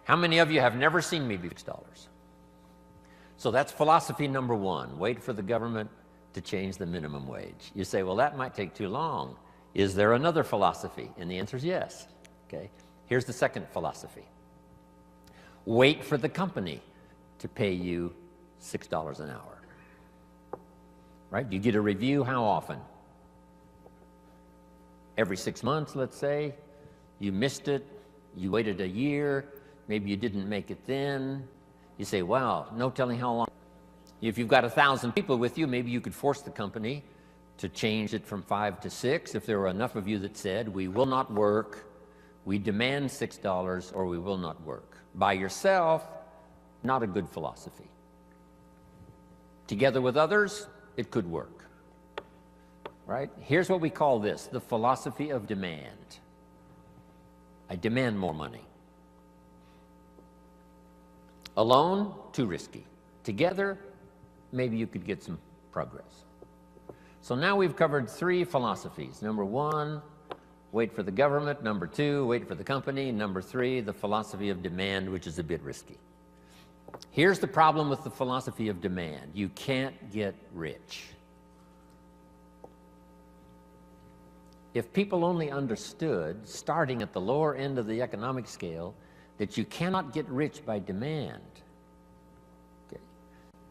How many of you have never seen me before $6? So that's philosophy number one. Wait for the government to change the minimum wage. You say, well, that might take too long. Is there another philosophy? And the answer is yes. Okay. Here's the second philosophy. Wait for the company to pay you $6 an hour. Right? You get a review how often? Every 6 months, let's say. You missed it. You waited a year. Maybe you didn't make it then. You say, wow, no telling how long. If you've got 1,000 people with you, maybe you could force the company to change it from 5 to 6 if there were enough of you that said, we will not work, we demand $6, or we will not work. By yourself, not a good philosophy. Together with others, it could work. Right? Here's what we call this, the philosophy of demand. I demand more money. Alone, too risky. Together, maybe you could get some progress. So now we've covered 3 philosophies. Number 1, wait for the government. Number 2, wait for the company. Number 3, the philosophy of demand, which is a bit risky. Here's the problem with the philosophy of demand. You can't get rich. If people only understood, starting at the lower end of the economic scale, that you cannot get rich by demand. Okay.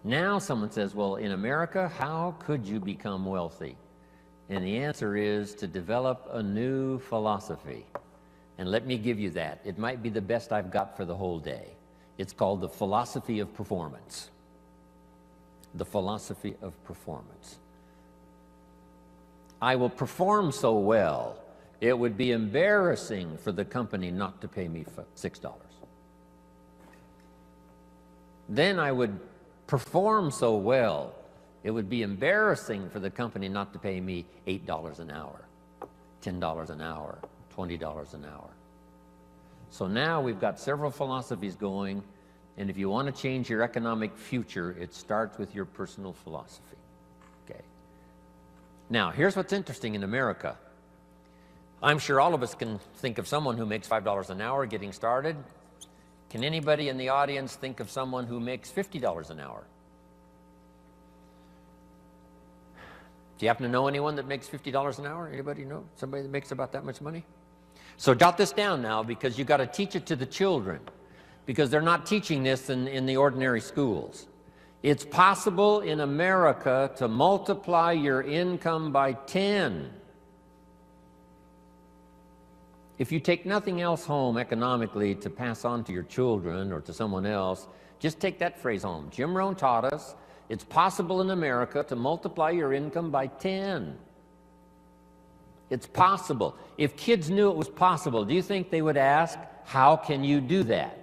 Now someone says, well, in America, how could you become wealthy? And the answer is to develop a new philosophy. And let me give you that. It might be the best I've got for the whole day. It's called the philosophy of performance. The philosophy of performance. I will perform so well, it would be embarrassing for the company not to pay me $6. Then I would perform so well, it would be embarrassing for the company not to pay me $8 an hour, $10 an hour, $20 an hour. So now we've got several philosophies going, and if you want to change your economic future, it starts with your personal philosophy. Okay. Now, here's what's interesting in America. I'm sure all of us can think of someone who makes $5 an hour getting started. Can anybody in the audience think of someone who makes $50 an hour? Do you happen to know anyone that makes $50 an hour? Anybody know somebody that makes about that much money? So jot this down now, because you've got to teach it to the children, because they're not teaching this in the ordinary schools. It's possible in America to multiply your income by 10. If you take nothing else home economically to pass on to your children or to someone else, just take that phrase home. Jim Rohn taught us it's possible in America to multiply your income by 10. It's possible. If kids knew it was possible, do you think they would ask, how can you do that?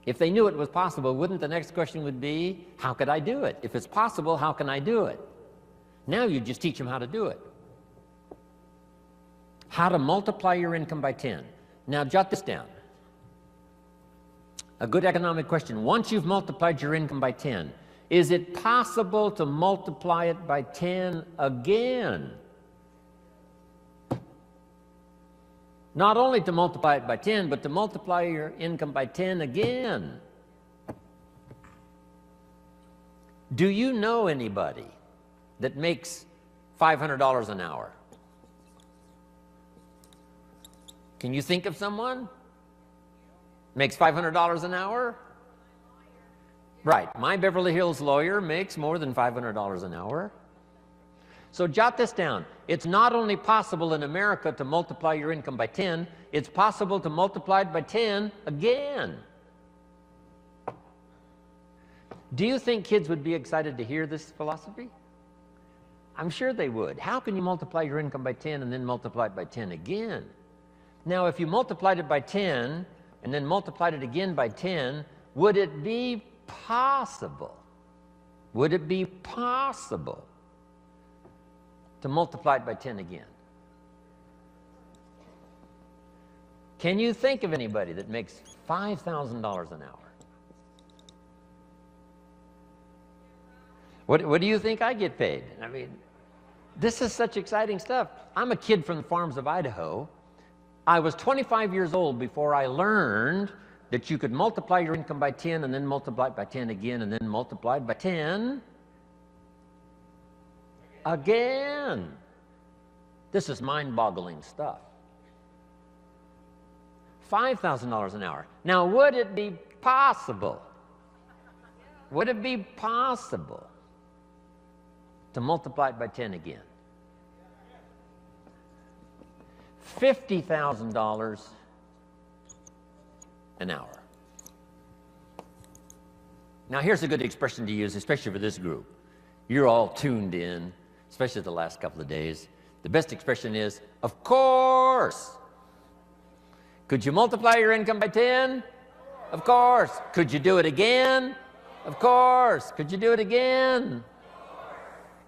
If they knew it was possible, wouldn't the next question would be, how could I do it? If it's possible, how can I do it? Now you just teach them how to do it. How to multiply your income by 10. Now jot this down. A good economic question. Once you've multiplied your income by 10, is it possible to multiply it by 10 again? Not only to multiply it by 10, but to multiply your income by 10 again. Do you know anybody that makes $500 an hour? Can you think of someone? Makes $500 an hour? Right. My Beverly Hills lawyer makes more than $500 an hour. So jot this down. It's not only possible in America to multiply your income by 10, it's possible to multiply it by 10 again. Do you think kids would be excited to hear this philosophy? I'm sure they would. How can you multiply your income by 10 and then multiply it by 10 again? Now, if you multiplied it by 10 and then multiplied it again by 10, would it be possible? Would it be possible to multiply it by 10 again? Can you think of anybody that makes $5,000 an hour? What do you think I get paid? I mean, this is such exciting stuff. I'm a kid from the farms of Idaho. I was 25 years old before I learned that you could multiply your income by 10 and then multiply it by 10 again and then multiply it by 10 again. This is mind-boggling stuff. $5,000 an hour. Now, would it be possible? Would it be possible to multiply it by 10 again? $50,000 an hour. Now, here's a good expression to use, especially for this group. You're all tuned in, especially the last couple of days. The best expression is, of course. Could you multiply your income by 10? Of course. Could you do it again? Of course. Could you do it again?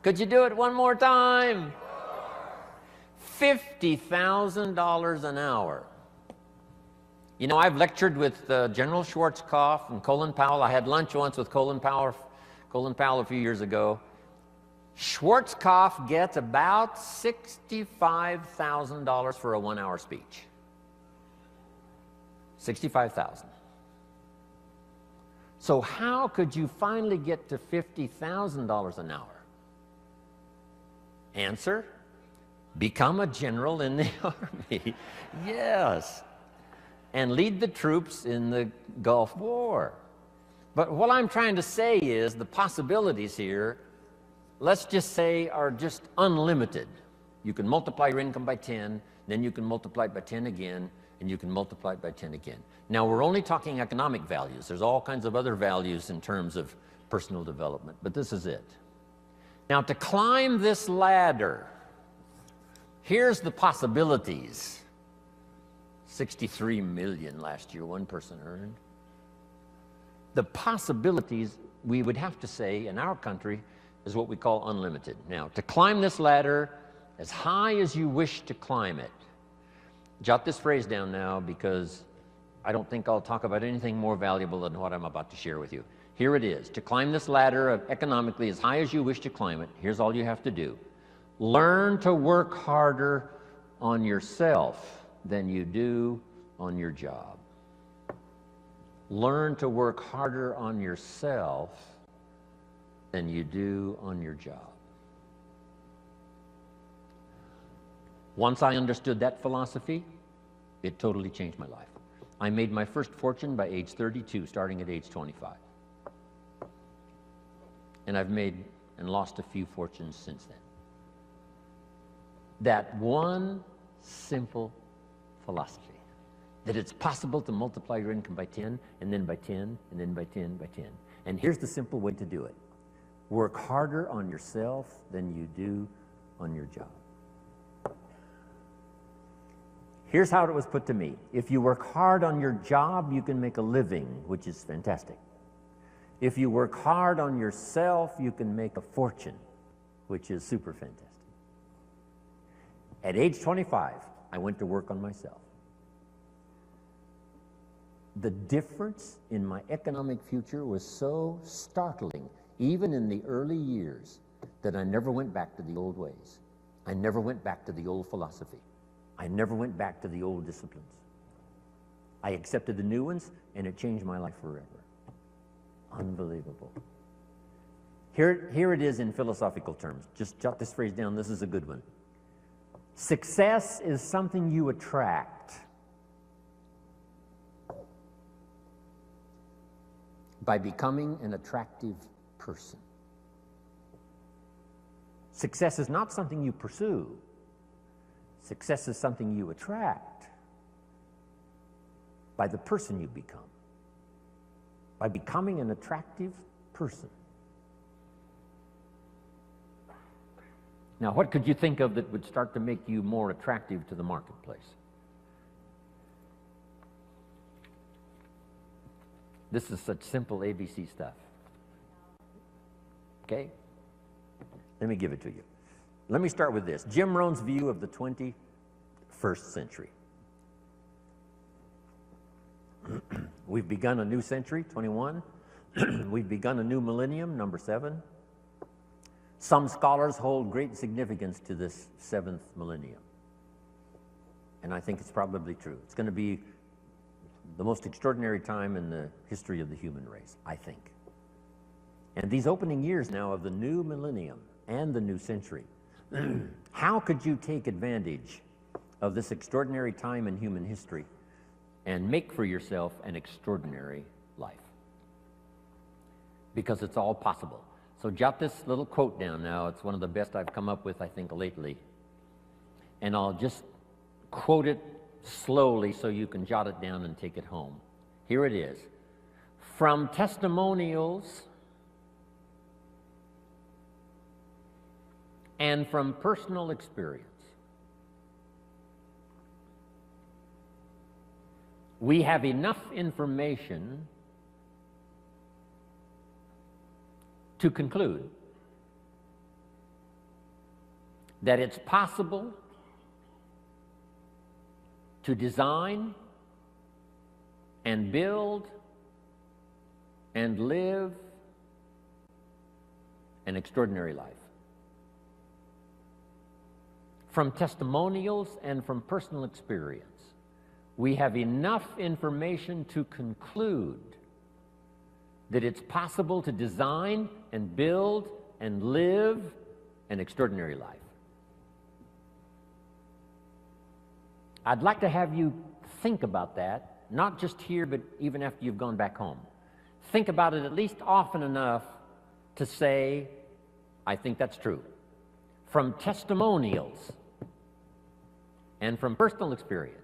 Could you do it one more time? $50,000 an hour. You know, I've lectured with General Schwarzkopf and Colin Powell. I had lunch once with Colin Powell a few years ago. Schwarzkopf gets about $65,000 for a one-hour speech. $65,000. So how could you finally get to $50,000 an hour? Answer: become a general in the Army. Yes. And lead the troops in the Gulf War. But what I'm trying to say is the possibilities here, let's just say, are just unlimited. You can multiply your income by 10, then you can multiply it by 10 again, and you can multiply it by 10 again. Now, we're only talking economic values. There's all kinds of other values in terms of personal development, but this is it. Now, to climb this ladder, here's the possibilities. 63 million last year, one person earned. The possibilities, we would have to say, in our country, is what we call unlimited. Now, to climb this ladder as high as you wish to climb it, jot this phrase down now, because I don't think I'll talk about anything more valuable than what I'm about to share with you. Here it is. To climb this ladder economically as high as you wish to climb it, here's all you have to do. Learn to work harder on yourself than you do on your job. Learn to work harder on yourself than you do on your job. Once I understood that philosophy, it totally changed my life. I made my first fortune by age 32, starting at age 25. And I've made and lost a few fortunes since then. That one simple philosophy, that it's possible to multiply your income by 10, and then by 10, and then by 10, by 10. And here's the simple way to do it. Work harder on yourself than you do on your job. Here's how it was put to me. If you work hard on your job, you can make a living, which is fantastic. If you work hard on yourself, you can make a fortune, which is super fantastic. At age 25, I went to work on myself. The difference in my economic future was so startling, even in the early years, that I never went back to the old ways. I never went back to the old philosophy. I never went back to the old disciplines. I accepted the new ones, and it changed my life forever. Unbelievable. Here it is in philosophical terms. Just jot this phrase down. This is a good one. Success is something you attract by becoming an attractive person. Success is not something you pursue. Success is something you attract by the person you become, by becoming an attractive person. Now, what could you think of that would start to make you more attractive to the marketplace? This is such simple ABC stuff. Okay? Let me give it to you. Let me start with this. Jim Rohn's view of the 21st century. We've begun a new century, 21. We've begun a new millennium, number 7. Some scholars hold great significance to this 7th millennium. And I think it's probably true. It's going to be the most extraordinary time in the history of the human race, I think. And these opening years now of the new millennium and the new century, how could you take advantage of this extraordinary time in human history and make for yourself an extraordinary life? Because it's all possible. So jot this little quote down now. It's one of the best I've come up with, I think, lately. And I'll just quote it slowly so you can jot it down and take it home. Here it is. From testimonials and from personal experience, we have enough information to conclude that it's possible to design and build and live an extraordinary life. From testimonials and from personal experience, we have enough information to conclude that it's possible to design and build and live an extraordinary life. I'd like to have you think about that, not just here, but even after you've gone back home. Think about it at least often enough to say, I think that's true. From testimonials and from personal experience,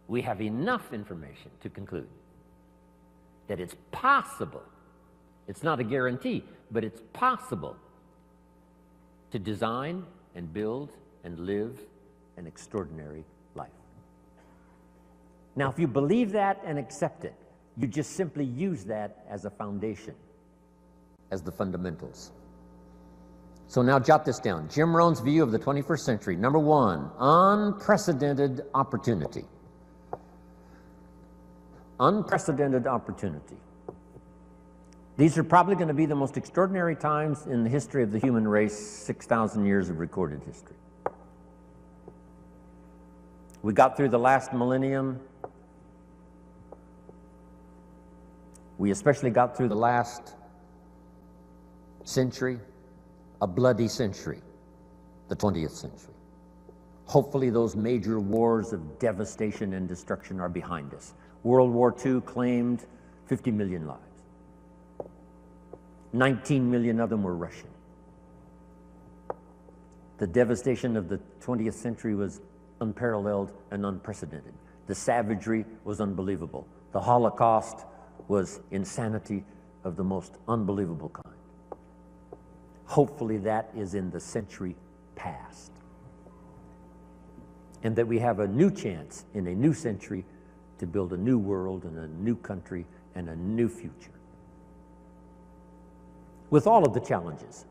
we have enough information to conclude that it's possible, it's not a guarantee, but it's possible to design and build and live an extraordinary life. Now, if you believe that and accept it, you just simply use that as a foundation, as the fundamentals. So now jot this down. Jim Rohn's view of the 21st century. Number one, unprecedented opportunity. Unprecedented opportunity. These are probably going to be the most extraordinary times in the history of the human race, 6,000 years of recorded history. We got through the last millennium. We especially got through the last century, a bloody century, the 20th century. Hopefully those major wars of devastation and destruction are behind us. World War II claimed 50 million lives. 19 million of them were Russian. The devastation of the 20th century was unparalleled and unprecedented. The savagery was unbelievable. The Holocaust was insanity of the most unbelievable kind. Hopefully that is in the century past. And that we have a new chance in a new century to build a new world and a new country and a new future. With all of the challenges.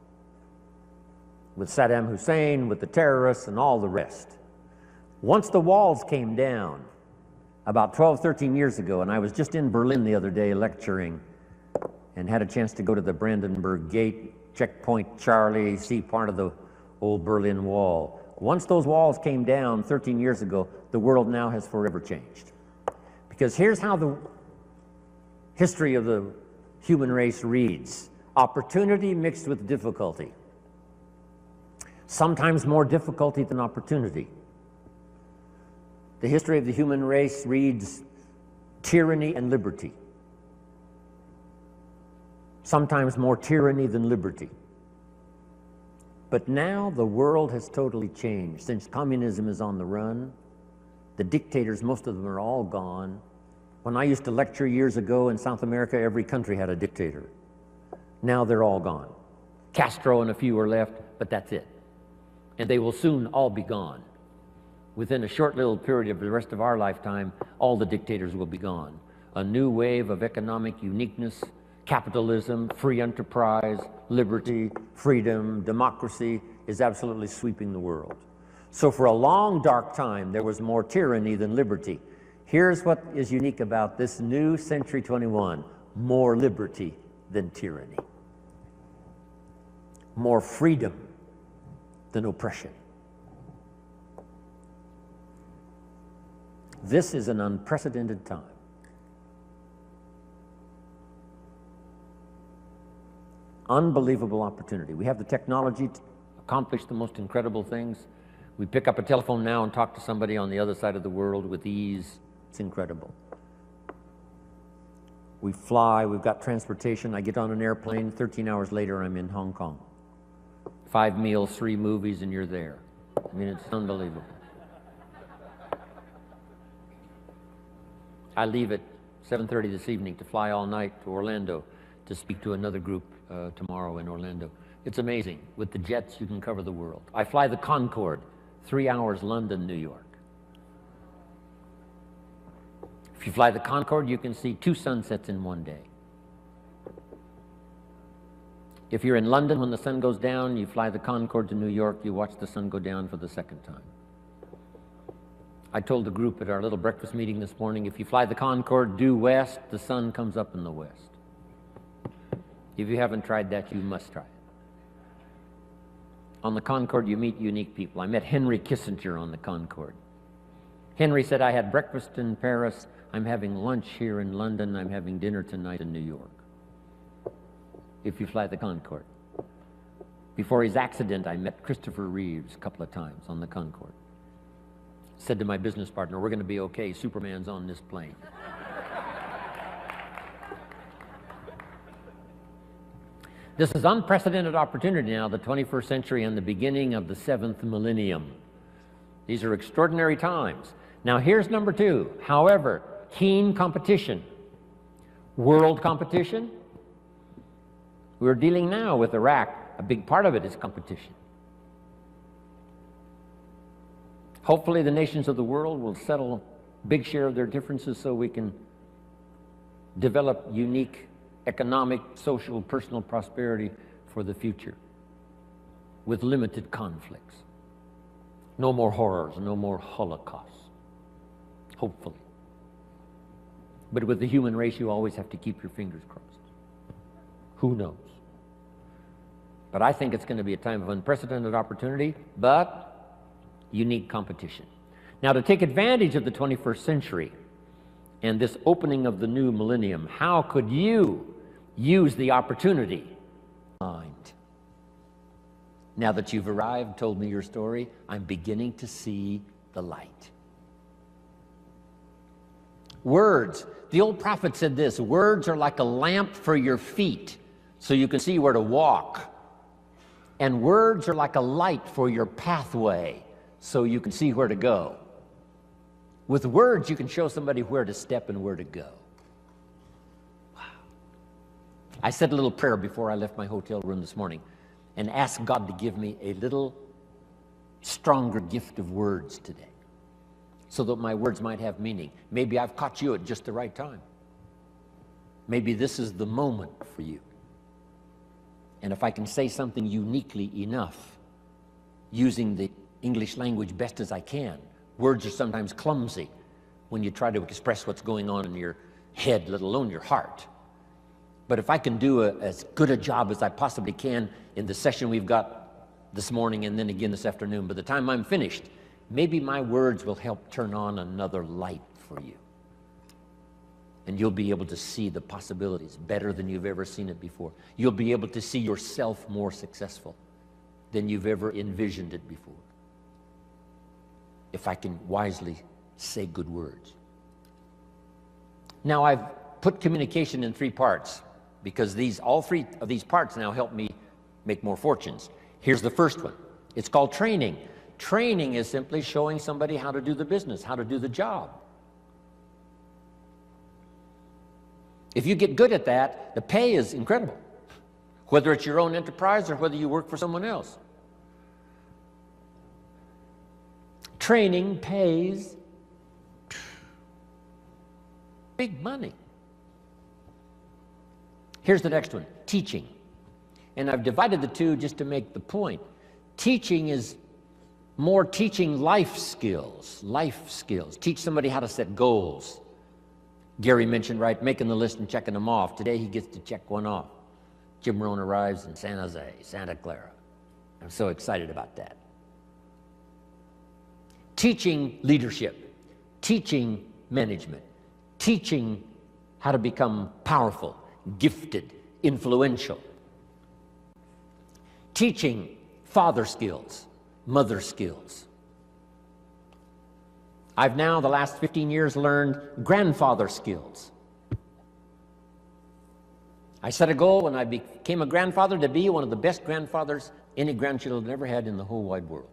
With Saddam Hussein, with the terrorists, and all the rest. Once the walls came down, about 12, 13 years ago, and I was just in Berlin the other day lecturing and had a chance to go to the Brandenburg Gate, Checkpoint Charlie, see part of the old Berlin Wall. Once those walls came down 13 years ago, the world now has forever changed. Because here's how the history of the human race reads. Opportunity mixed with difficulty. Sometimes more difficulty than opportunity. The history of the human race reads tyranny and liberty. Sometimes more tyranny than liberty. But now the world has totally changed. Since communism is on the run, the dictators, most of them are all gone. When I used to lecture years ago in South America, every country had a dictator. Now they're all gone. Castro and a few are left, but that's it. And they will soon all be gone. Within a short little period of the rest of our lifetime, all the dictators will be gone. A new wave of economic uniqueness, capitalism, free enterprise, liberty, freedom, democracy is absolutely sweeping the world. So for a long, dark time, there was more tyranny than liberty. Here's what is unique about this new Century 21, more liberty than tyranny. More freedom than oppression. This is an unprecedented time. Unbelievable opportunity. We have the technology to accomplish the most incredible things. We pick up a telephone now and talk to somebody on the other side of the world with ease. It's incredible. We fly, we've got transportation. I get on an airplane, 13 hours later I'm in Hong Kong. 5 meals, 3 movies, and you're there. I mean, it's unbelievable. I leave at 7:30 this evening to fly all night to Orlando to speak to another group tomorrow in Orlando. It's amazing. With the jets, you can cover the world. I fly the Concorde, 3 hours London, New York. If you fly the Concorde, you can see 2 sunsets in one day. If you're in London when the sun goes down, you fly the Concorde to New York, you watch the sun go down for the second time. I told the group at our little breakfast meeting this morning, if you fly the Concorde due west, the sun comes up in the west. If you haven't tried that, you must try it. On the Concorde, you meet unique people. I met Henry Kissinger on the Concorde. Henry said, I had breakfast in Paris, I'm having lunch here in London, I'm having dinner tonight in New York. If you fly the Concorde. Before his accident, I met Christopher Reeves a couple of times on the Concorde. Said to my business partner, we're going to be okay, Superman's on this plane. This is unprecedented opportunity now, the 21st century and the beginning of the 7th millennium. These are extraordinary times. Now here's number 2. However, keen competition. World competition. We're dealing now with Iraq. A big part of it is competition. Hopefully the nations of the world will settle a big share of their differences so we can develop unique economic, social, personal prosperity for the future with limited conflicts. No more horrors, no more holocausts, hopefully. But with the human race, you always have to keep your fingers crossed. Who knows? But I think it's going to be a time of unprecedented opportunity, but unique competition. Now, to take advantage of the 21st century and this opening of the new millennium, how could you use the opportunity? Now that you've arrived, told me your story, I'm beginning to see the light. Words. The old prophet said this, words are like a lamp for your feet, so you can see where to walk. And words are like a light for your pathway, so you can see where to go. With words, you can show somebody where to step and where to go. Wow. I said a little prayer before I left my hotel room this morning and asked God to give me a little stronger gift of words today so that my words might have meaning. Maybe I've caught you at just the right time. Maybe this is the moment for you. And if I can say something uniquely enough, using the English language best as I can, words are sometimes clumsy when you try to express what's going on in your head, let alone your heart. But if I can do as good a job as I possibly can in the session we've got this morning and then again this afternoon, by the time I'm finished, maybe my words will help turn on another light for you. And you'll be able to see the possibilities better than you've ever seen it before. You'll be able to see yourself more successful than you've ever envisioned it before. If I can wisely say good words. Now I've put communication in 3 parts because all 3 of these parts now help me make more fortunes. Here's the first one. It's called training. Training is simply showing somebody how to do the business, how to do the job. If you get good at that, the pay is incredible, whether it's your own enterprise or whether you work for someone else. Training pays big money. Here's the next one, teaching. And I've divided the 2 just to make the point. Teaching is more teaching life skills. Teach somebody how to set goals. Gary mentioned, right, making the list and checking them off. Today he gets to check one off. Jim Rohn arrives in San Jose, Santa Clara. I'm so excited about that. Teaching leadership. teaching management, teaching how to become powerful, gifted, influential, teaching father skills, mother skills. I've now, the last 15 years, learned grandfather skills. I set a goal when I became a grandfather to be one of the best grandfathers any grandchildren ever had in the whole wide world.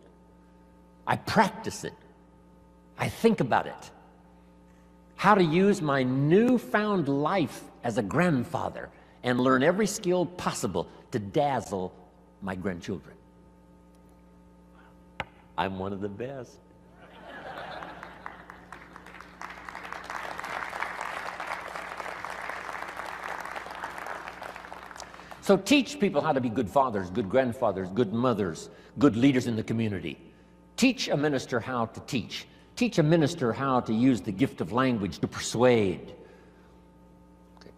I practice it. I think about it. How to use my newfound life as a grandfather and learn every skill possible to dazzle my grandchildren. I'm one of the best. So teach people how to be good fathers, good grandfathers, good mothers, good leaders in the community. Teach a minister how to teach. Teach a minister how to use the gift of language to persuade. Okay.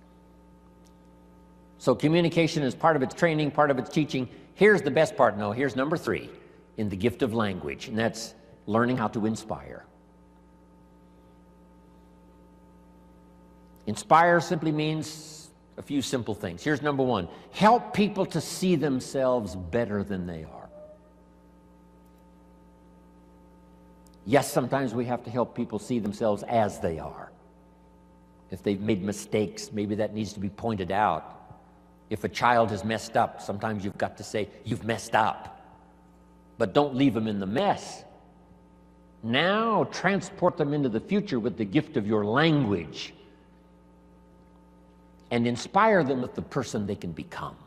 So communication is part of its training, part of its teaching. Here's the best part. No, here's number 3 in the gift of language, and that's learning how to inspire. Inspire simply means a few simple things. Here's number 1. Help people to see themselves better than they are. Yes, sometimes we have to help people see themselves as they are. If they've made mistakes, maybe that needs to be pointed out. If a child has messed up, sometimes you've got to say, you've messed up. But don't leave them in the mess. Now transport them into the future with the gift of your language and inspire them with the person they can become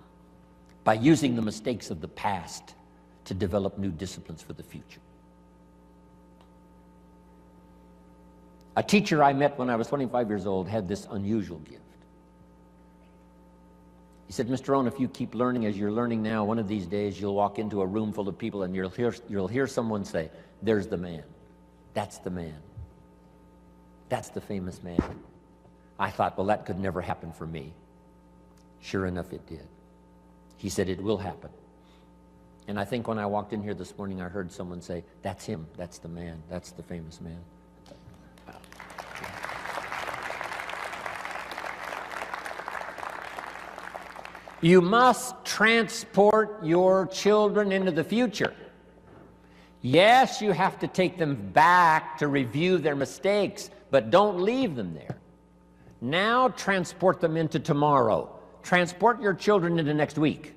by using the mistakes of the past to develop new disciplines for the future. A teacher I met when I was 25 years old had this unusual gift. He said, Mr. Rohn, if you keep learning as you're learning now, one of these days you'll walk into a room full of people and you'll hear someone say, there's the man. That's the man. That's the famous man. I thought, well, that could never happen for me. Sure enough, it did. He said, it will happen. And I think when I walked in here this morning, I heard someone say, that's him, that's the man, that's the famous man. Wow. You must transport your children into the future. Yes, you have to take them back to review their mistakes, but don't leave them there. Now transport them into tomorrow. Transport your children into next week.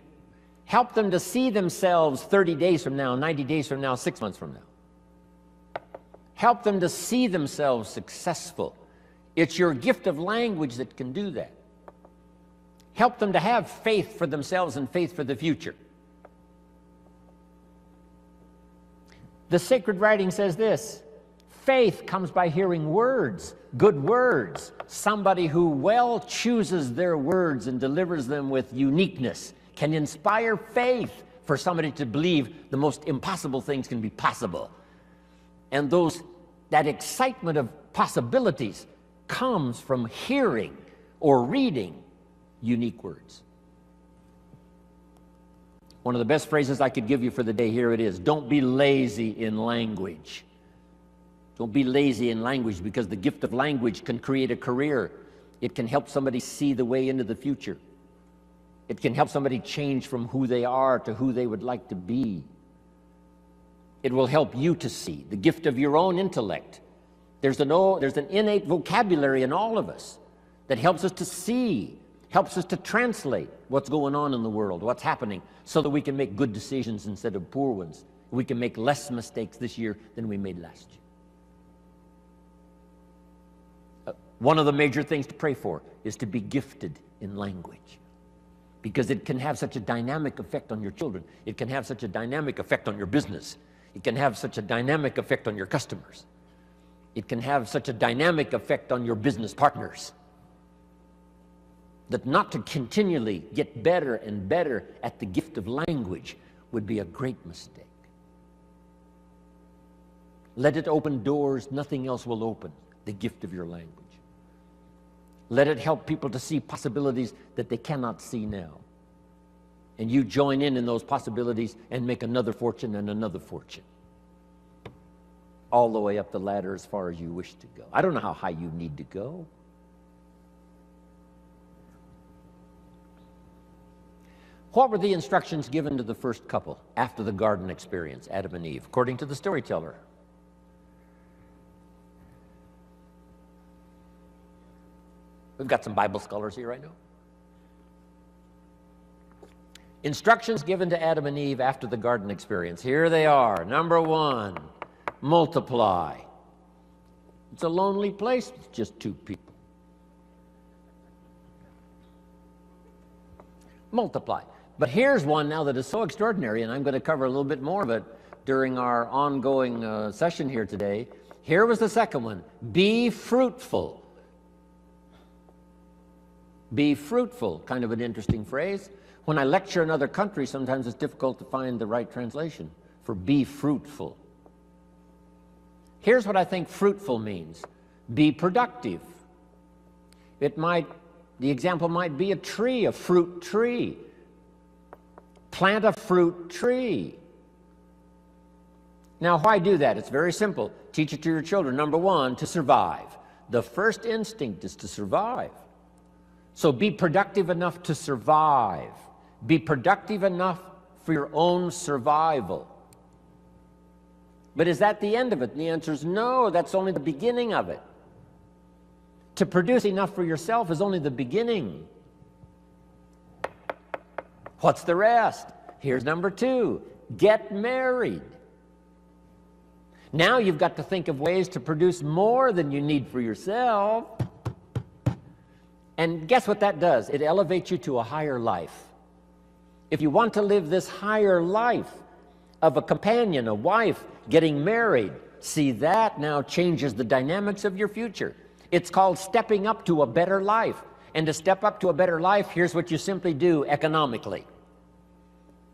Help them to see themselves 30 days from now, 90 days from now, 6 months from now. Help them to see themselves successful. It's your gift of language that can do that. Help them to have faith for themselves and faith for the future. The sacred writing says this: faith comes by hearing words, good words. Somebody who well chooses their words and delivers them with uniqueness can inspire faith for somebody to believe the most impossible things can be possible. And that excitement of possibilities comes from hearing or reading unique words. One of the best phrases I could give you for the day, here it is: don't be lazy in language. Don't be lazy in language, because the gift of language can create a career. It can help somebody see the way into the future. It can help somebody change from who they are to who they would like to be. It will help you to see the gift of your own intellect. There's an innate vocabulary in all of us that helps us to see, helps us to translate what's going on in the world, what's happening, so that we can make good decisions instead of poor ones. We can make less mistakes this year than we made last year. One of the major things to pray for is to be gifted in language, because it can have such a dynamic effect on your children. It can have such a dynamic effect on your business. It can have such a dynamic effect on your customers. It can have such a dynamic effect on your business partners, that not to continually get better and better at the gift of language would be a great mistake. Let it open doors nothing else will open, the gift of your language. Let it help people to see possibilities that they cannot see now. And you join in those possibilities and make another fortune and another fortune. all the way up the ladder as far as you wish to go. I don't know how high you need to go. What were the instructions given to the first couple after the garden experience, Adam and Eve, according to the storyteller? We've got some Bible scholars here, I know. Instructions given to Adam and Eve after the garden experience. Here they are. Number one, multiply. It's a lonely place. It's just two people. Multiply. But here's one now that is so extraordinary, and I'm going to cover a little bit more of it during our ongoing session here today. Here was the second one. Be fruitful. Be fruitful. Kind of an interesting phrase. When I lecture in other countries, sometimes it's difficult to find the right translation for be fruitful. Here's what I think fruitful means. Be productive. The example might be a tree, a fruit tree. Plant a fruit tree. Now, why do that? It's very simple. Teach it to your children. Number one, to survive. The first instinct is to survive. So be productive enough to survive. Be productive enough for your own survival. But is that the end of it? And the answer is no, that's only the beginning of it. To produce enough for yourself is only the beginning. What's the rest? Here's number two, get married. Now you've got to think of ways to produce more than you need for yourself. And guess what that does? It elevates you to a higher life. If you want to live this higher life of a companion, a wife, getting married, see, that now changes the dynamics of your future. It's called stepping up to a better life. And to step up to a better life, here's what you simply do economically.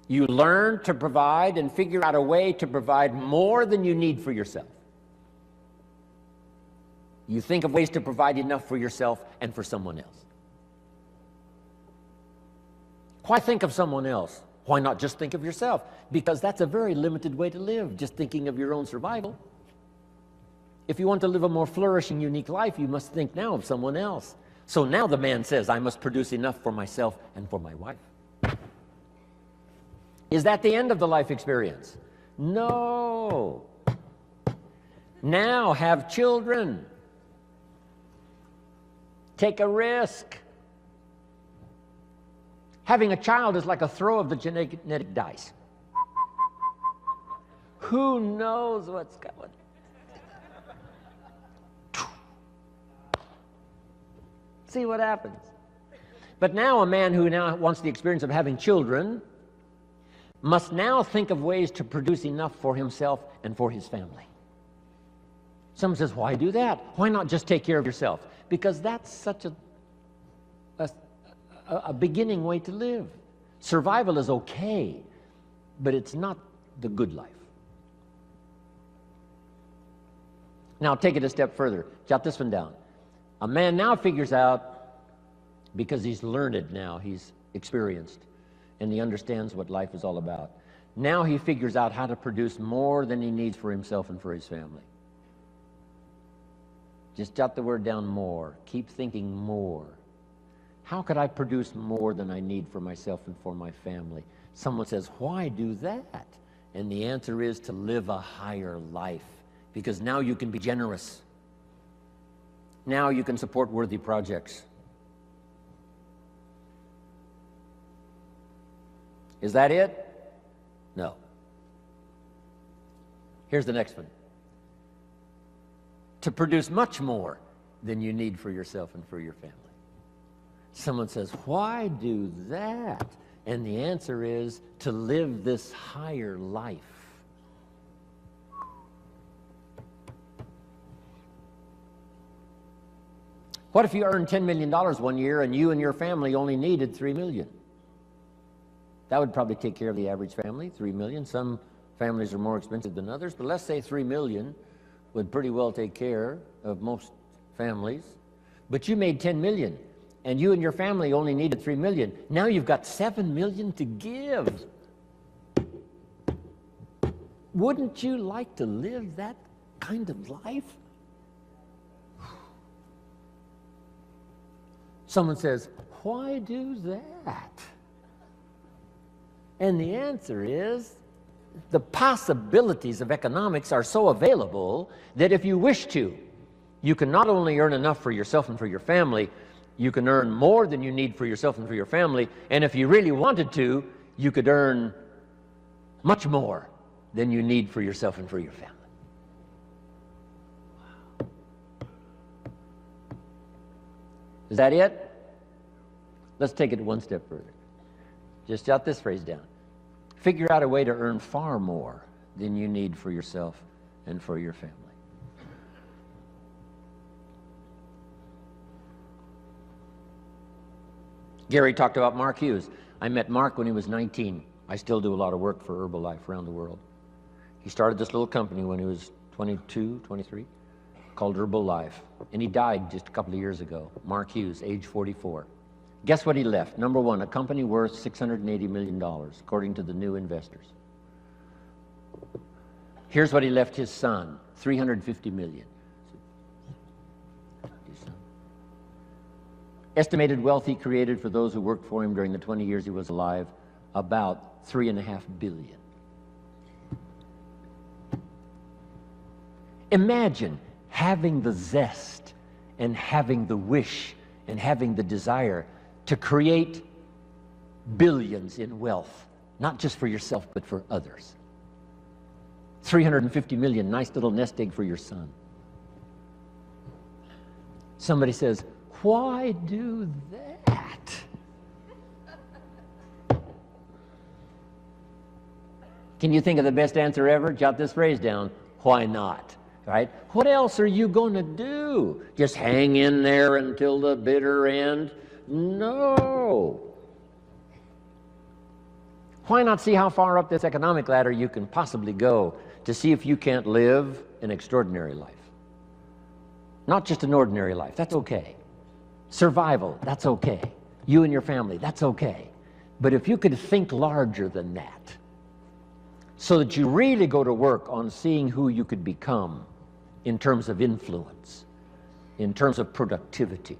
You learn to provide and figure out a way to provide more than you need for yourself. You think of ways to provide enough for yourself and for someone else. Why think of someone else? Why not just think of yourself? Because that's a very limited way to live, just thinking of your own survival. If you want to live a more flourishing, unique life, you must think now of someone else. So now the man says, I must produce enough for myself and for my wife. Is that the end of the life experience? No. Now have children. Take a risk. Having a child is like a throw of the genetic dice. Who knows what's going? See what happens. But now a man who now wants the experience of having children must now think of ways to produce enough for himself and for his family. Someone says, why do that? Why not just take care of yourself? Because that's such a beginning way to live. Survival is okay, but it's not the good life. Now take it a step further. Jot this one down. A man now figures out, because he's learned now, he's experienced, and he understands what life is all about. Now he figures out how to produce more than he needs for himself and for his family. Just jot the word down, more. Keep thinking more. How could I produce more than I need for myself and for my family? Someone says, why do that? And the answer is to live a higher life, because now you can be generous. Now you can support worthy projects. Is that it? No. Here's the next one. To produce much more than you need for yourself and for your family. Someone says, why do that? And the answer is to live this higher life. What if you earned $10 million one year and you and your family only needed $3 million? That would probably take care of the average family, $3 million. Some families are more expensive than others, but let's say $3 million would pretty well take care of most families. But you made $10 million, and you and your family only needed $3 million. Now you've got $7 million to give. Wouldn't you like to live that kind of life? Someone says, why do that? And the answer is, the possibilities of economics are so available that if you wish to, you can not only earn enough for yourself and for your family, you can earn more than you need for yourself and for your family, and if you really wanted to, you could earn much more than you need for yourself and for your family. Wow. Is that it? Let's take it one step further. Just jot this phrase down. Figure out a way to earn far more than you need for yourself and for your family. Gary talked about Mark Hughes. I met Mark when he was 19. I still do a lot of work for Herbalife around the world. He started this little company when he was 22, 23, called Herbalife. And he died just a couple of years ago. Mark Hughes, age 44. Guess what he left? Number one, a company worth $680 million, according to the new investors. Here's what he left his son, $350 million. Estimated wealth he created for those who worked for him during the 20 years he was alive, about $3.5 billion. Imagine having the zest and having the wish and having the desire to create billions in wealth, not just for yourself, but for others. $350 million, nice little nest egg for your son. Somebody says, why do that? Can you think of the best answer ever? Jot this phrase down. Why not? Right? What else are you going to do? Just hang in there until the bitter end? No. Why not see how far up this economic ladder you can possibly go to see if you can't live an extraordinary life? Not just an ordinary life. That's okay. Survival, that's okay. You and your family, that's okay. But if you could think larger than that, so that you really go to work on seeing who you could become in terms of influence, in terms of productivity,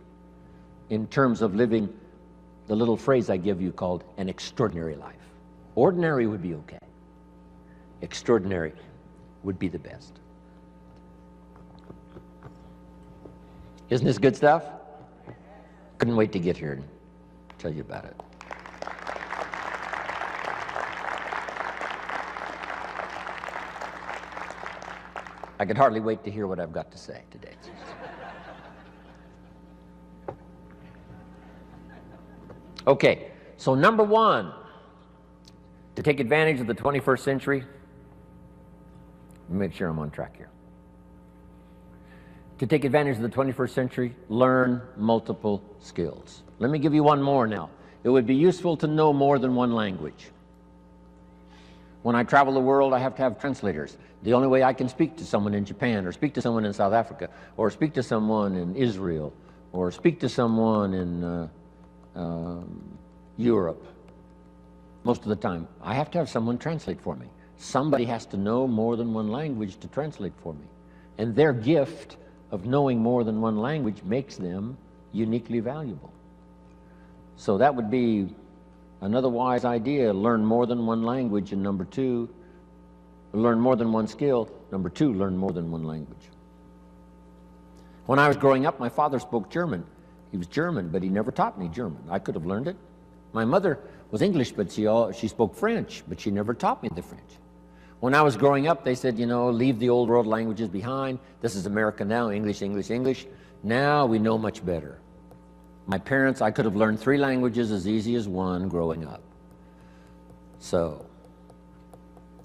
in terms of living the little phrase I give you called an extraordinary life. Ordinary would be okay. Extraordinary would be the best. Isn't this good stuff? Couldn't wait to get here and tell you about it. I could hardly wait to hear what I've got to say today. Okay, so number one, to take advantage of the 21st century, make sure I'm on track here. To take advantage of the 21st century, learn multiple skills. Let me give you one more now. It would be useful to know more than one language. When I travel the world, I have to have translators. The only way I can speak to someone in Japan, or speak to someone in South Africa, or speak to someone in Israel, or speak to someone in Europe, most of the time, I have to have someone translate for me. Somebody has to know more than one language to translate for me. And their gift of knowing more than one language makes them uniquely valuable. So that would be another wise idea. Learn more than one language, and number two, learn more than one skill. Number two, learn more than one language. When I was growing up, my father spoke German. He was German, but he never taught me German. I could have learned it. My mother was English, but she spoke French, but she never taught me the French. When I was growing up, they said, you know, leave the old world languages behind. This is America now, English, English, English. Now we know much better. My parents, I could have learned 3 languages as easy as one growing up. So,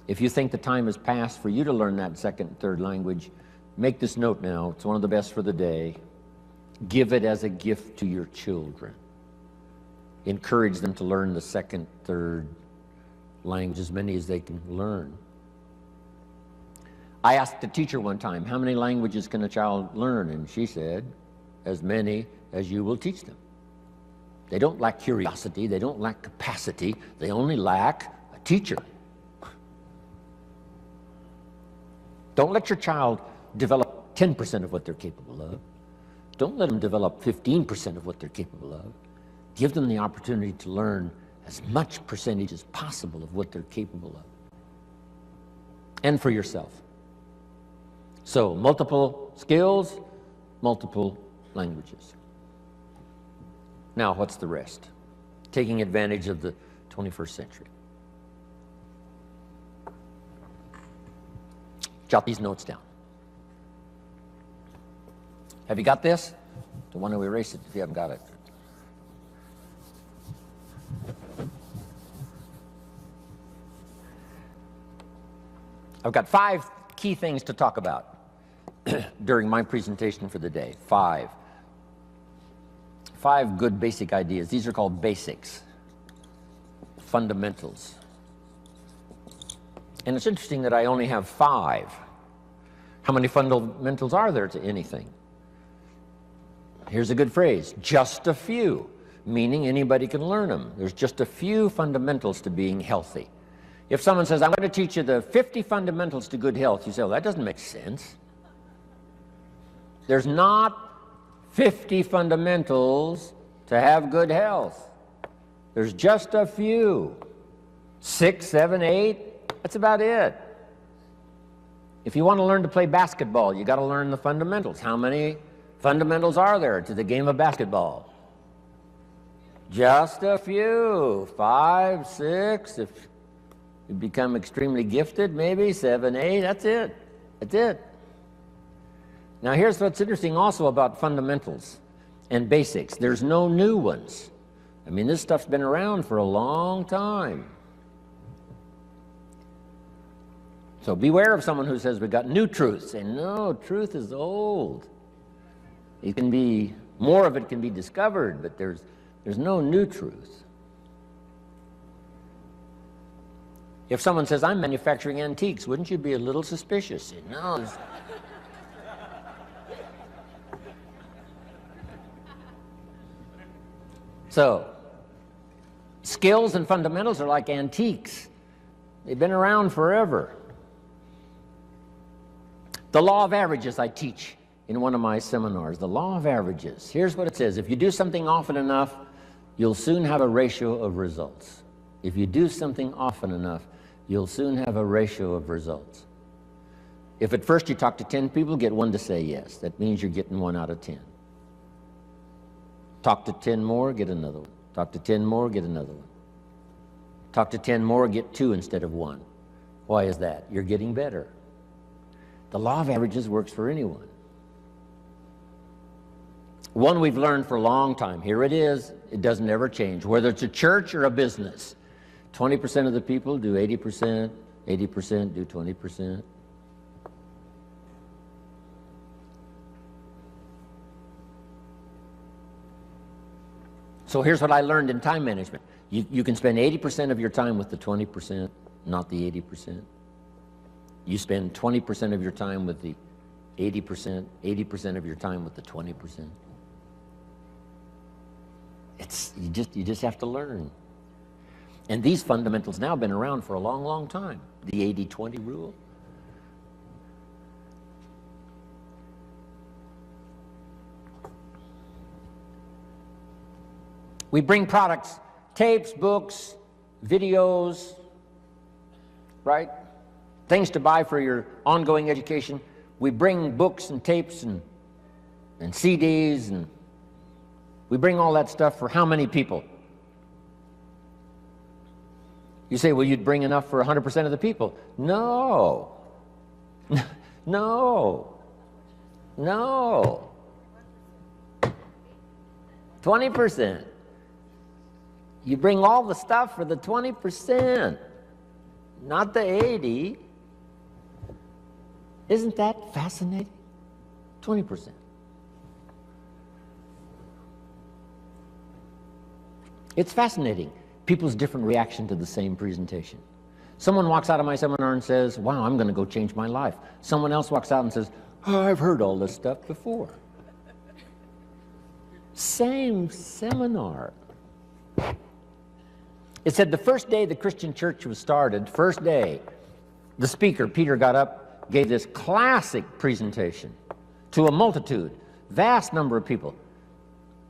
if you think the time has passed for you to learn that second and third language, make this note now. It's one of the best for the day. Give it as a gift to your children. Encourage them to learn the second, third language, as many as they can learn. I asked a teacher one time, how many languages can a child learn? And she said, as many as you will teach them. They don't lack curiosity, they don't lack capacity, they only lack a teacher. Don't let your child develop 10% of what they're capable of. Don't let them develop 15% of what they're capable of. Give them the opportunity to learn as much percentage as possible of what they're capable of. And for yourself. So, multiple skills, multiple languages. Now, what's the rest? Taking advantage of the 21st century. Jot these notes down. Have you got this? Don't want to erase it if you haven't got it. I've got 5 key things to talk about during my presentation for the day. 5 good basic ideas. These are called basics, fundamentals. And it's interesting that I only have 5. How many fundamentals are there to anything? Here's a good phrase, just a few, meaning anybody can learn them. There's just a few fundamentals to being healthy. If someone says, I'm going to teach you the 50 fundamentals to good health, you say, well, that doesn't make sense. There's not 50 fundamentals to have good health. There's just a few. 6, 7, 8, that's about it. If you want to learn to play basketball, you got to learn the fundamentals. How many fundamentals are there to the game of basketball? Just a few. 5, 6, if you become extremely gifted, maybe 7, 8, that's it. That's it. Now here's what's interesting also about fundamentals and basics. There's no new ones. I mean, this stuff's been around for a long time. So beware of someone who says we've got new truths. Say, no, truth is old. It can be, more of it can be discovered, but there's no new truth. If someone says, I'm manufacturing antiques, wouldn't you be a little suspicious? Say, no. So, skills and fundamentals are like antiques. They've been around forever. The law of averages I teach in one of my seminars. The law of averages. Here's what it says. If you do something often enough, you'll soon have a ratio of results. If you do something often enough, you'll soon have a ratio of results. If at first you talk to 10 people, get 1 to say yes. That means you're getting 1 out of 10. Talk to 10 more, get another one. Talk to 10 more, get another one. Talk to 10 more, get 2 instead of 1. Why is that? You're getting better. The law of averages works for anyone. One we've learned for a long time. Here it is. It doesn't ever change. Whether it's a church or a business, 20% of the people do 80%, 80% do 20%. So here's what I learned in time management. You can spend 80% of your time with the 20%, not the 80%. You spend 20% of your time with the 80%, 80% of your time with the 20%. You just have to learn. And these fundamentals now have been around for a long, long time. The 80-20 rule. We bring products, tapes, books, videos, right? Things to buy for your ongoing education. We bring books and tapes and CDs, and we bring all that stuff for how many people? You say, well, you'd bring enough for 100% of the people. No. No. No. 20%. You bring all the stuff for the 20%, not the 80. Isn't that fascinating? 20%. It's fascinating, people's different reaction to the same presentation. Someone walks out of my seminar and says, wow, I'm going to go change my life. Someone else walks out and says, oh, I've heard all this stuff before. Same seminar. It said the first day the Christian church was started, first day, the speaker, Peter, got up gave this classic presentation to a multitude, vast number of people.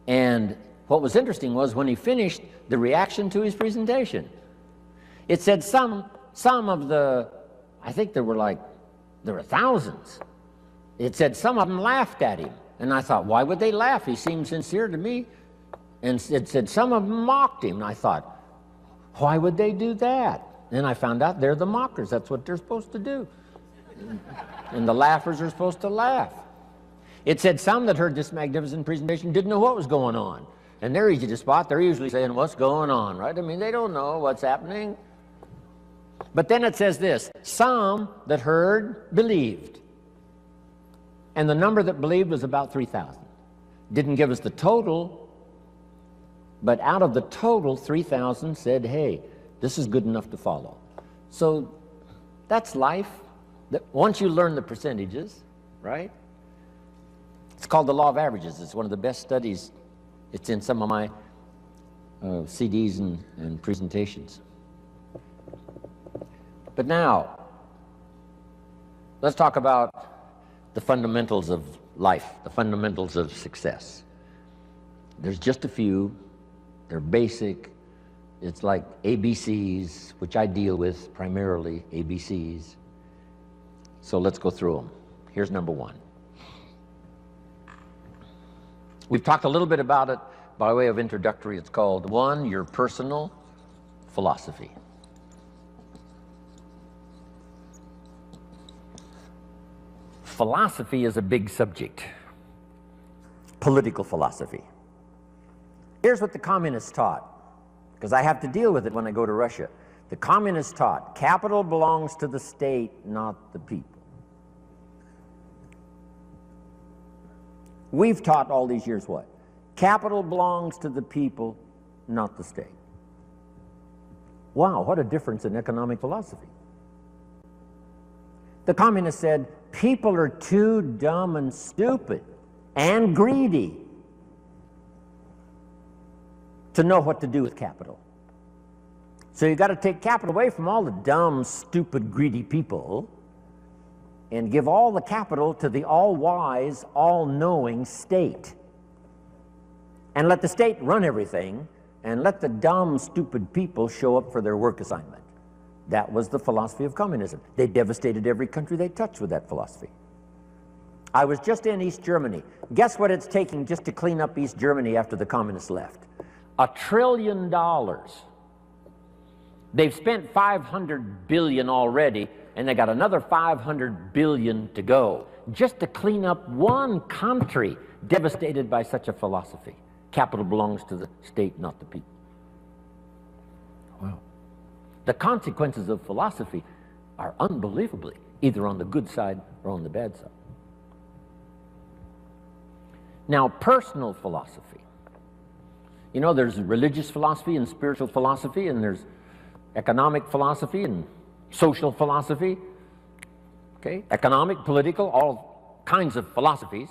And what was interesting was when he finished, the reaction to his presentation. It said some of the, I think there were thousands. It said some of them laughed at him. And I thought, why would they laugh? He seemed sincere to me. And it said some of them mocked him. And I thought, why would they do that? And I found out they're the mockers. That's what they're supposed to do. And the laughers are supposed to laugh. It said some that heard this magnificent presentation didn't know what was going on. And they're easy to spot. They're usually saying, what's going on, right? I mean, they don't know what's happening. But then it says this, some that heard believed. And the number that believed was about 3,000. Didn't give us the total, but out of the total, 3,000 said, hey, this is good enough to follow. So that's life. Once you learn the percentages, right? It's called the law of averages. It's one of the best studies. It's in some of my CDs and presentations. But now, let's talk about the fundamentals of life, the fundamentals of success. There's just a few. They're basic. It's like ABCs, which I deal with primarily, ABCs. So let's go through them. Here's number one. We've talked a little bit about it by way of introductory. It's called, one, your personal philosophy. Philosophy is a big subject. Political philosophy. Here's what the communists taught, because I have to deal with it when I go to Russia. The communists taught, capital belongs to the state, not the people. We've taught all these years what? Capital belongs to the people, not the state. Wow, what a difference in economic philosophy. The communists said, people are too dumb and stupid and greedy to know what to do with capital. So you got to take capital away from all the dumb, stupid, greedy people and give all the capital to the all-wise, all-knowing state. And let the state run everything, and let the dumb, stupid people show up for their work assignment. That was the philosophy of communism. They devastated every country they touched with that philosophy. I was just in East Germany. Guess what it's taking just to clean up East Germany after the communists left? $1 trillion. They've spent $500 billion already, and they got another $500 billion to go, just to clean up one country devastated by such a philosophy. Capital belongs to the state, not the people. Wow. The consequences of philosophy are unbelievably either on the good side or on the bad side. Now, personal philosophy. You know, there's religious philosophy and spiritual philosophy, and there's economic philosophy and social philosophy, okay? Economic, political, all kinds of philosophies,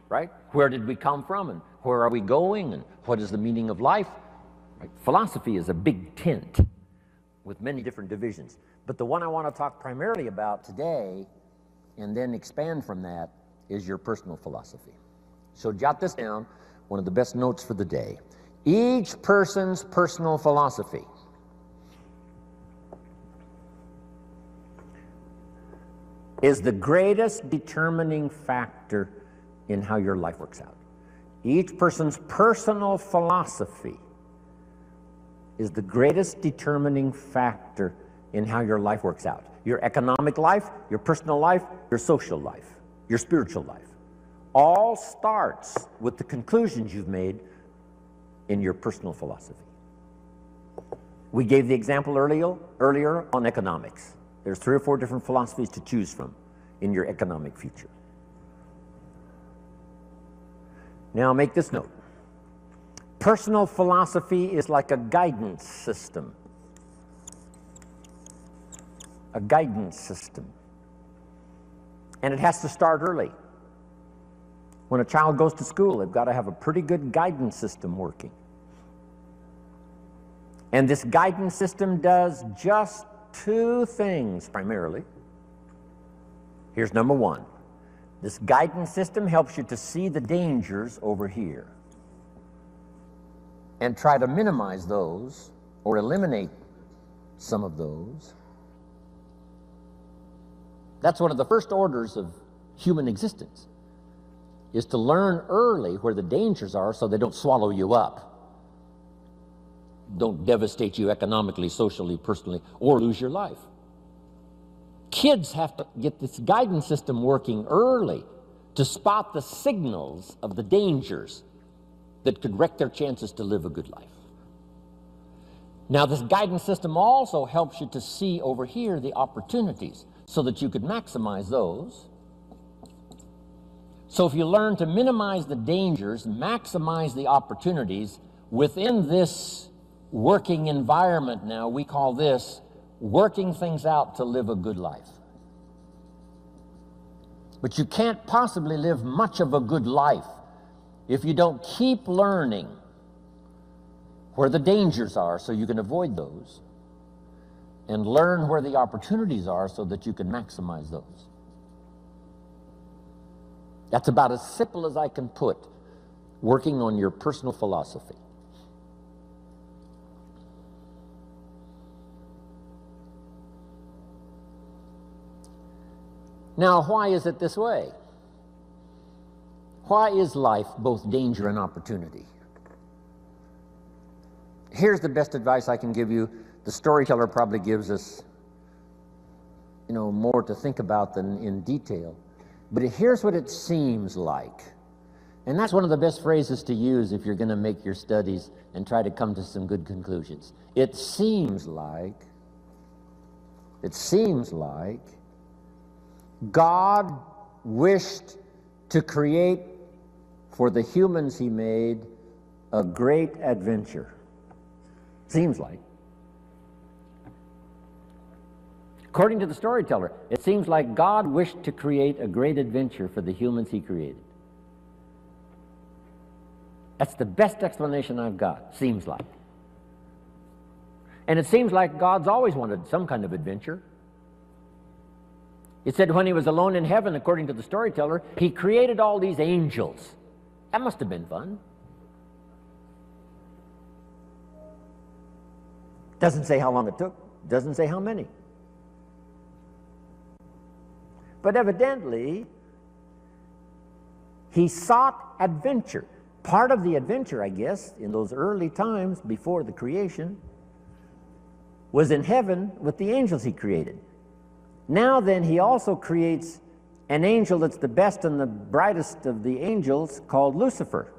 right? Where did we come from, and where are we going, and what is the meaning of life? Right? Philosophy is a big tent with many different divisions. But the one I want to talk primarily about today, and then expand from that, is your personal philosophy. So jot this down, one of the best notes for the day. Each person's personal philosophy is the greatest determining factor in how your life works out. Each person's personal philosophy is the greatest determining factor in how your life works out. Your economic life, your personal life, your social life, your spiritual life. All starts with the conclusions you've made in your personal philosophy. We gave the example earlier on economics. There's 3 or 4 different philosophies to choose from in your economic future. Now make this note. Personal philosophy is like a guidance system. A guidance system. And it has to start early. When a child goes to school, they've got to have a pretty good guidance system working. And this guidance system does just 2 things primarily. Here's number one. This guidance system helps you to see the dangers over here and try to minimize those or eliminate some of those. That's one of the first orders of human existence, is to learn early where the dangers are so they don't swallow you up, don't devastate you economically, socially, personally, or lose your life. Kids have to get this guidance system working early to spot the signals of the dangers that could wreck their chances to live a good life. Now, this guidance system also helps you to see over here the opportunities so that you could maximize those. So if you learn to minimize the dangers, maximize the opportunities within this working environment now, we call this working things out to live a good life. But you can't possibly live much of a good life if you don't keep learning where the dangers are so you can avoid those, and learn where the opportunities are so that you can maximize those. That's about as simple as I can put working on your personal philosophy. Now, why is it this way? Why is life both danger and opportunity? Here's the best advice I can give you. The storyteller probably gives us, more to think about than in detail. But here's what it seems like. And that's one of the best phrases to use if you're going to make your studies and try to come to some good conclusions. It seems like God wished to create for the humans he made a great adventure. Seems like. According to the storyteller, it seems like God wished to create a great adventure for the humans he created. That's the best explanation I've got, seems like. And it seems like God's always wanted some kind of adventure. It said when he was alone in heaven, according to the storyteller, he created all these angels. That must have been fun. Doesn't say how long it took, doesn't say how many. But evidently, he sought adventure. Part of the adventure, I guess, in those early times before the creation, was in heaven with the angels he created. Now then, he also creates an angel that's the best and the brightest of the angels, called Lucifer.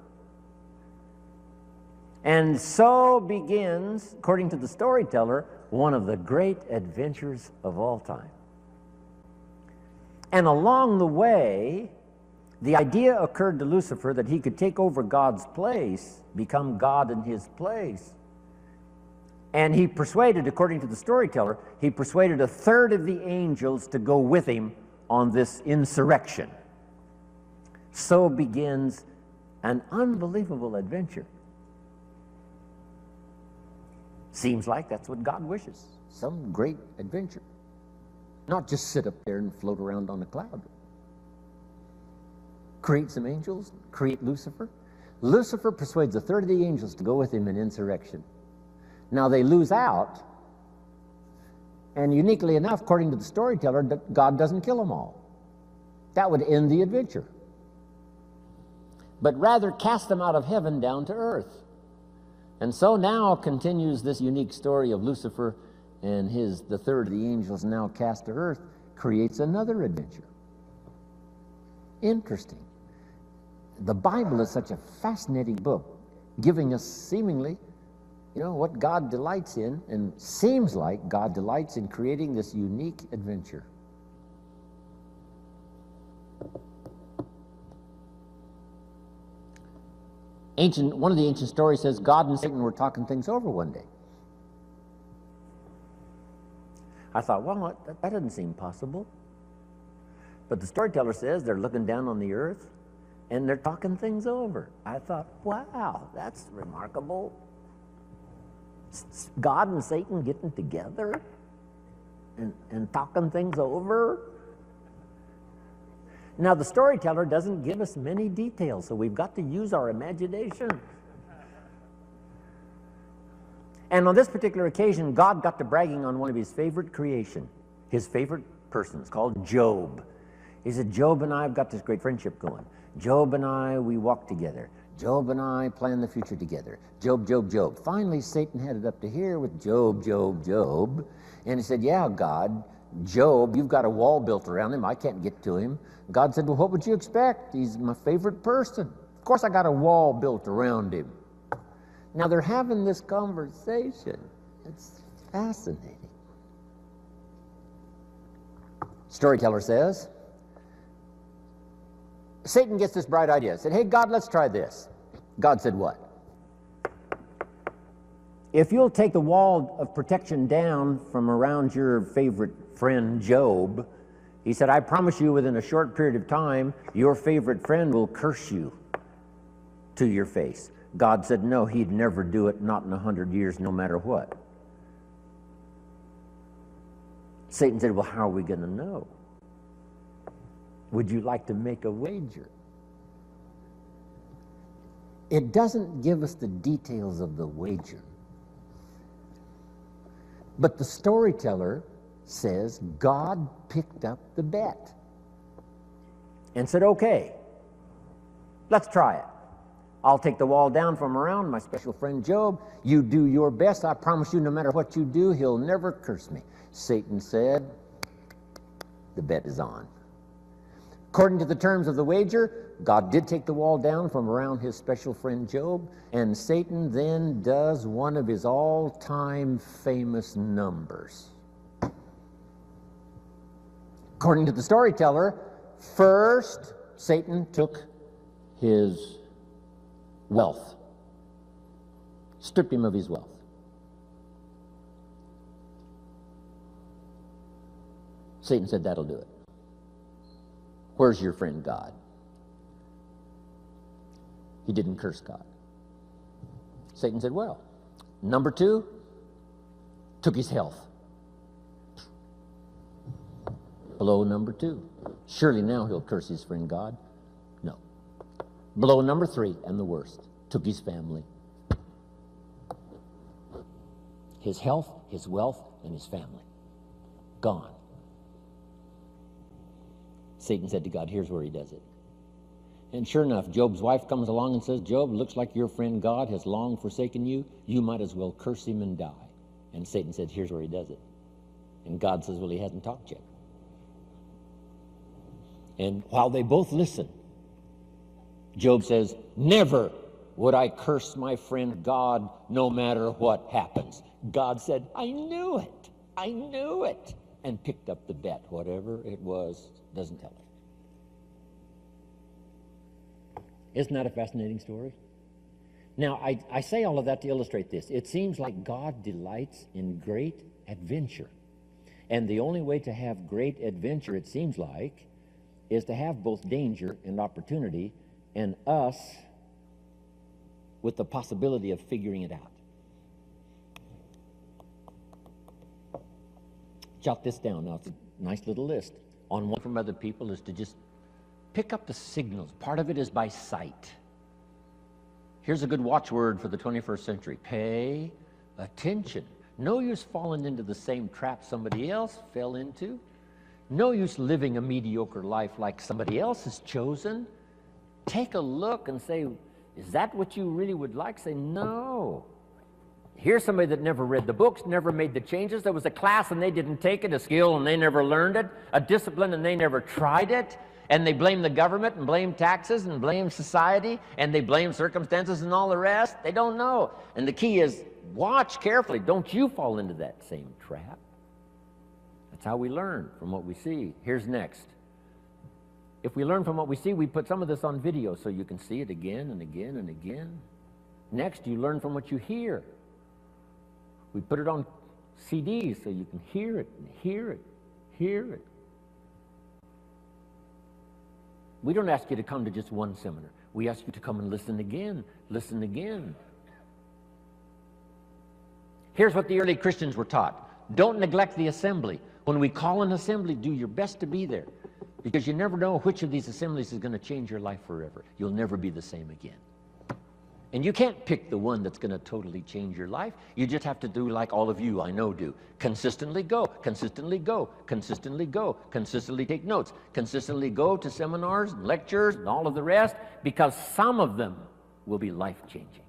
And so begins, according to the storyteller, one of the great adventures of all time. And along the way, the idea occurred to Lucifer that he could take over God's place, become God in his place. And he persuaded, according to the storyteller, he persuaded a third of the angels to go with him on this insurrection. So begins an unbelievable adventure. Seems like that's what God wishes, some great adventure. Not just sit up there and float around on a cloud. Create some angels, create Lucifer. Lucifer persuades a third of the angels to go with him in insurrection. Now they lose out, and uniquely enough, according to the storyteller, God doesn't kill them all. That would end the adventure. But rather cast them out of heaven down to earth. And so now continues this unique story of Lucifer and the third of the angels now cast to earth, creates another adventure. Interesting. The Bible is such a fascinating book, giving us seemingly, what God delights in, and seems like God delights in creating this unique adventure. One of the ancient stories says God and Satan were talking things over one day. I thought, well, that doesn't seem possible. But the storyteller says they're looking down on the earth and they're talking things over. I thought, wow, that's remarkable. God and Satan getting together and talking things over. Now, the storyteller doesn't give us many details, so we've got to use our imagination. And on this particular occasion, God got to bragging on one of his favorite creation, his favorite persons, called Job. He said, Job and I have got this great friendship going. Job and I, we walk together. Job and I plan the future together. Job, Job, Job. Finally, Satan had it up to here with Job, Job, Job. And he said, yeah, God, Job, you've got a wall built around him. I can't get to him. God said, well, what would you expect? He's my favorite person. Of course, I got a wall built around him. Now, they're having this conversation. It's fascinating. Storyteller says, Satan gets this bright idea. Said, hey, God, let's try this. God said what? If you'll take the wall of protection down from around your favorite friend, Job, he said, I promise you within a short period of time, your favorite friend will curse you to your face. God said, no, he'd never do it, not in 100 years, no matter what. Satan said, well, how are we going to know? Would you like to make a wager? It doesn't give us the details of the wager. But the storyteller says God picked up the bet and said, okay, let's try it. I'll take the wall down from around my special friend Job. You do your best. I promise you, no matter what you do, he'll never curse me. Satan said, the bet is on. According to the terms of the wager, God did take the wall down from around his special friend Job, and Satan then does one of his all-time famous numbers. According to the storyteller, first Satan took his wealth, stripped him of his wealth. Satan said, that'll do it. Where's your friend God? He didn't curse God. Satan said, well, number two, took his health. Blow number two. Surely now he'll curse his friend God. No. Blow number three, and the worst, took his family. His health, his wealth, and his family. Gone. Satan said to God, here's where he does it. And sure enough, Job's wife comes along and says, Job, looks like your friend God has long forsaken you. You might as well curse him and die. And Satan said, here's where he does it. And God says, well, he hasn't talked yet. And while they both listen, Job says, never would I curse my friend God no matter what happens. God said, I knew it. I knew it. And picked up the bet. Whatever it was, doesn't tell it. Isn't that a fascinating story? Now, I say all of that to illustrate this. It seems like God delights in great adventure. And the only way to have great adventure, it seems like, is to have both danger and opportunity, and us with the possibility of figuring it out. Jot this down. Now, it's a nice little list. On one from other people is to just pick up the signals. Part of it is by sight. Here's a good watchword for the 21st century. Pay attention. No use falling into the same trap somebody else fell into. No use living a mediocre life like somebody else has chosen. Take a look and say, is that what you really would like? Say, no. Here's somebody that never read the books, never made the changes. There was a class and they didn't take it, a skill and they never learned it, a discipline and they never tried it. And they blame the government and blame taxes and blame society and they blame circumstances and all the rest. They don't know. And the key is watch carefully. Don't you fall into that same trap. That's how we learn, from what we see. Here's next. If we learn from what we see, we put some of this on video so you can see it again and again and again. Next, you learn from what you hear. We put it on CDs so you can hear it and hear it, hear it. We don't ask you to come to just one seminar. We ask you to come and listen again, listen again. Here's what the early Christians were taught. Don't neglect the assembly. When we call an assembly, do your best to be there. Because you never know which of these assemblies is going to change your life forever. You'll never be the same again. And you can't pick the one that's going to totally change your life. You just have to do like all of you I know do. Consistently go, consistently go, consistently go, consistently take notes, consistently go to seminars and lectures and all of the rest, because some of them will be life-changing.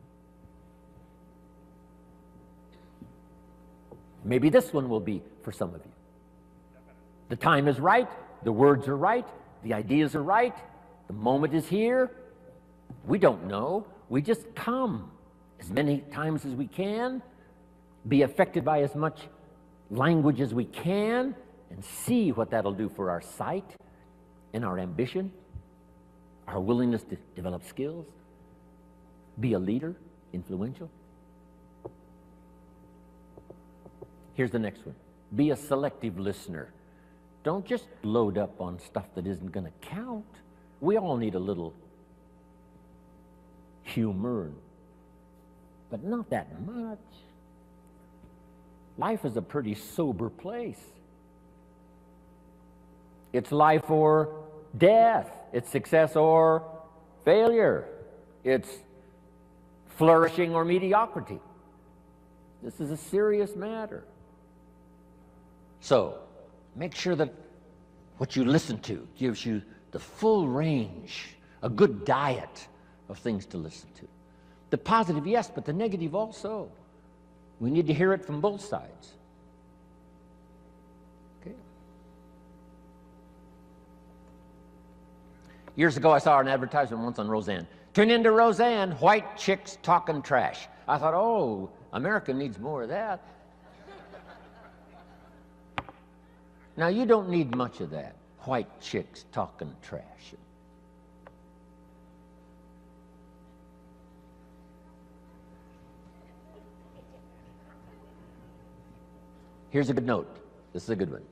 Maybe this one will be for some of you. The time is right, the words are right, the ideas are right, the moment is here. We don't know. We just come as many times as we can, be affected by as much language as we can, and see what that'll do for our sight and our ambition, our willingness to develop skills, be a leader, influential. Here's the next one. Be a selective listener. Don't just load up on stuff that isn't going to count. We all need a little humor, but not that much. Life is a pretty sober place. It's life or death. It's success or failure. It's flourishing or mediocrity. This is a serious matter. So, make sure that what you listen to gives you the full range, a good diet of things to listen to. The positive, yes, but the negative also. We need to hear it from both sides. Okay. Years ago, I saw an advertisement once on Roseanne. Tune into Roseanne, white chicks talking trash. I thought, oh, America needs more of that. Now, you don't need much of that. White chicks talking trash. Here's a good note. This is a good one.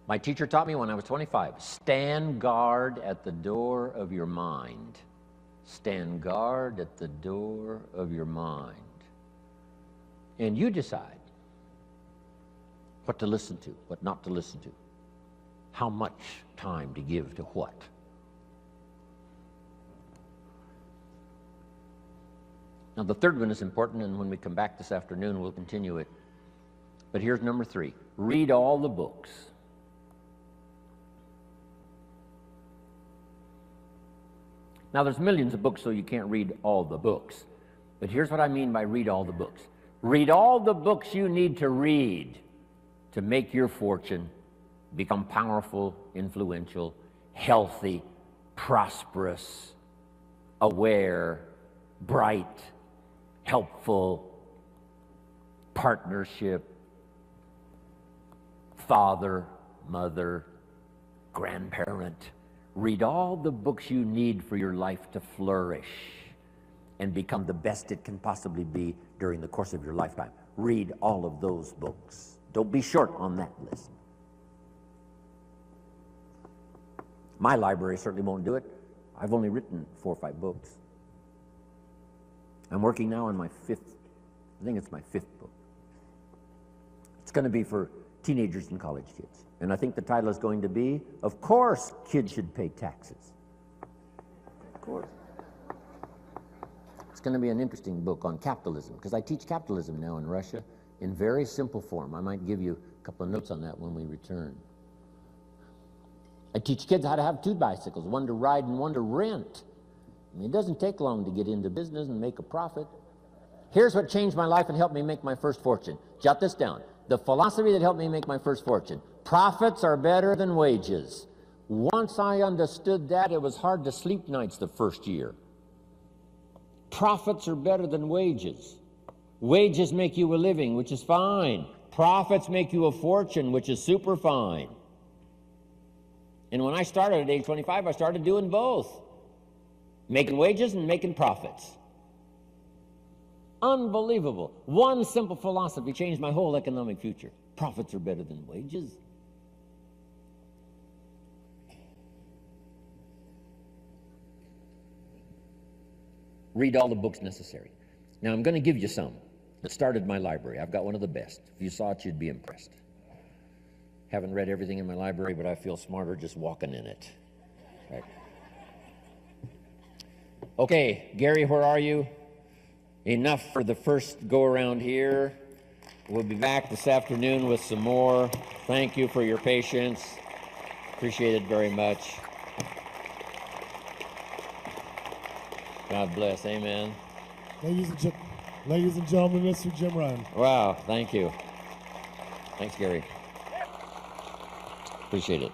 My teacher taught me when I was 25, stand guard at the door of your mind. Stand guard at the door of your mind. And you decide what to listen to, what not to listen to, how much time to give to what. Now, the third one is important, and when we come back this afternoon, we'll continue it. But here's number 3. Read all the books. Now, there's millions of books, so you can't read all the books. But here's what I mean by read all the books. Read all the books you need to read to make your fortune, become powerful, influential, healthy, prosperous, aware, bright, helpful, partnership, father, mother, grandparent. Read all the books you need for your life to flourish and become the best it can possibly be during the course of your lifetime. Read all of those books. Don't be short on that list. My library certainly won't do it. I've only written 4 or 5 books. I'm working now on my 5th, I think it's my 5th book. It's going to be for teenagers and college kids. And I think the title is going to be, of course, kids should pay taxes. Of course. It's going to be an interesting book on capitalism, because I teach capitalism now in Russia in very simple form. I might give you a couple of notes on that when we return. I teach kids how to have 2 bicycles, one to ride and one to rent. I mean, it doesn't take long to get into business and make a profit. Here's what changed my life and helped me make my first fortune. Jot this down. The philosophy that helped me make my first fortune. Profits are better than wages. Once I understood that, it was hard to sleep nights the first year. Profits are better than wages. Wages make you a living, which is fine. Profits make you a fortune, which is super fine. And when I started at age 25, I started doing both. Making wages and making profits. Unbelievable. One simple philosophy changed my whole economic future. Profits are better than wages. Read all the books necessary. Now, I'm going to give you some that started my library. I've got one of the best. If you saw it, you'd be impressed. Haven't read everything in my library, but I feel smarter just walking in it. Right. Okay, Gary, where are you? Enough for the first go-around here. We'll be back this afternoon with some more. Thank you for your patience. Appreciate it very much. God bless. Amen. Ladies and gentlemen, Mr. Jim Rohn. Wow, thank you. Thanks, Gary. Appreciate it.